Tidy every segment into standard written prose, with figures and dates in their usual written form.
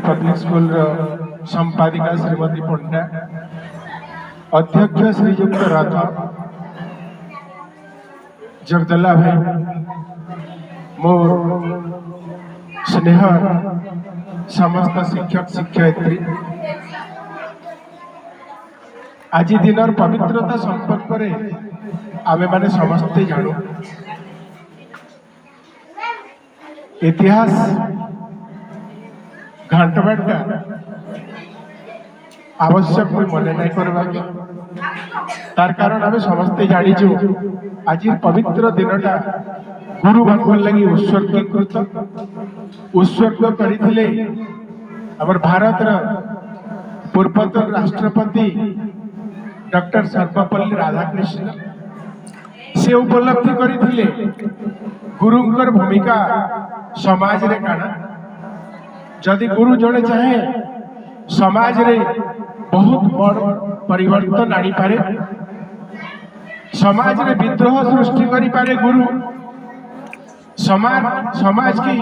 Public school संपादिका Shrimati पंडा, अध्यक्ष श्रीयुक्त रथ, जगदला भाई, मोर स्नेह समस्त शिक्षक शिक्षयित्री, आज दिन पवित्रता संपर्क आमे माने समस्ते जानू। इतिहास घाटबाटा आवश्यक मुझे मन नहीं करवा तार कारण आम समस्ते जाचु आज पवित्र दिनटा गुरु मान लगी उत्सर्गीकृत उत्सर्ग करते आम भारत पूर्वतन राष्ट्रपति डॉक्टर सर्वपल्ली राधाकृष्ण से उपलब्धि करते गुरुंकर भूमिका समाज रे काना जदि गुरु जड़े चाहे समाज रे बहुत बड़ परिवर्तन आनी पारे, समाज रे विद्रोह सृष्टि करी पारे गुरु, समाज की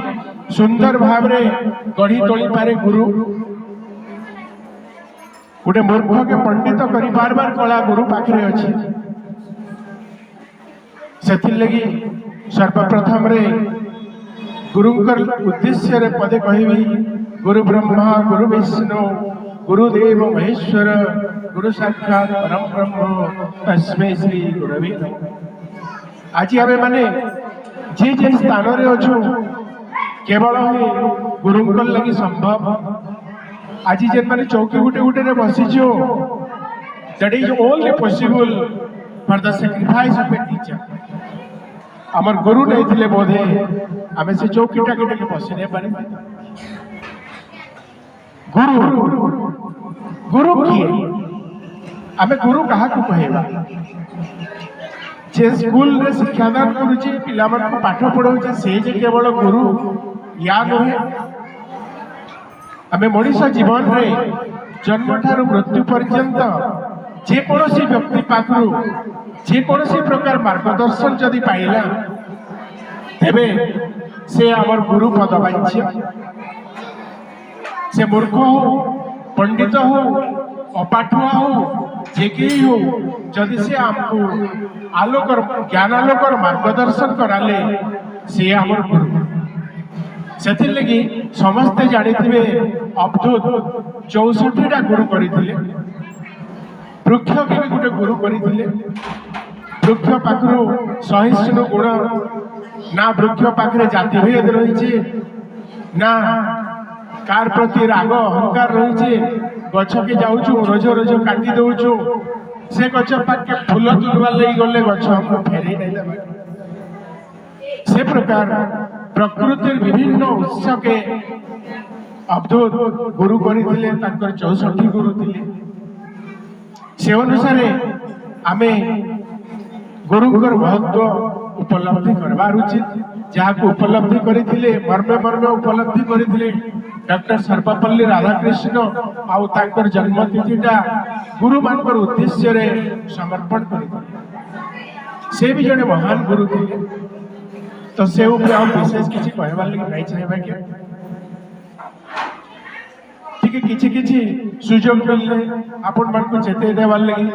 सुंदर भाव रे गढ़ी तोली पारे गुरु, गोटे मूर्ख के पंडित करी बार कला गुरु पाखरे अच्छी। सेथिर लगी सर्वप्रथम रे गुरुंकर उद्देश्य रे पदे कहबी गुरु ब्रह्मा गुरु विष्णु गुरुदेव महेश्वर गुरु साक्षात परम ब्रह्म तस्मै श्री गुरवे नमः। आज आमे माने जे स्थान रे अछु केवल गुरुंकर लगी संभव। आज जे माने चौकी गुटे गुटे रे बसिछो that is only possible for the sacrifice of a teacher. आमर गुरु नहीं थिले बोधे आमे से चौकीटा गुटे के बसि नै पारि। गुरु गुरु किए आमे गुरु कहा को कहेबा जे स्कूल रे शिक्षादान करूची पिला मन को पाठ पढाउची से जे केवल गुरु या नहे। आमे मनुष्य जीवन रे जन्म ठारू मृत्यु पर्यंत जे कोनोसी व्यक्ति पाखरु जे कोनोसी प्रकार मार्गदर्शन जदि पाइला तेबे से आमर गुरु पद बांच्य। से मूर्ख हो पंडित हो अपाठुआ हो जेके हो जदि से आमको आलोकर ज्ञान आलोकर मार्गदर्शन कराले से आमर गुरु। सेथिर लगी समस्ते जानिथिबे अवधूत 64टा गुरु करिथिले, वृक्ष के भी गोटे गुरु करते। वृक्ष पाखरु सहिष्णु गुण ना वृक्ष पाखरे जातिभेद रही ना कार प्रति राग अहंकार रही। गछ के जाऊँ रोज रोज काटी दौचु से गछ पाखे फूल तुलवार लगी गले गछ हमको फेरे नहीं। से प्रकार प्रकृति विभिन्न उत्स के अवधूत गुरु करते 64 गुरु थे। से अनुसार आमे गुरुंकर महत्व उपलब्धि करवार उचित। जहाँ को उपलब्धि करथिले मर्मे मर्मे उपलब्धि करथिले डॉक्टर सर्वपल्ली राधाकृष्ण आउ ताकर जन्मतिथिटा गुरु मानकर उद्देश्य रे समर्पण करथिले। से भी जने महान गुरु थे। तो से ऊपर हम विशेष किछि कहबार लागि नहीं चाहेबा के ठीक किछि किछि सुजोग मिलले आपण मान को चेते देवार लागि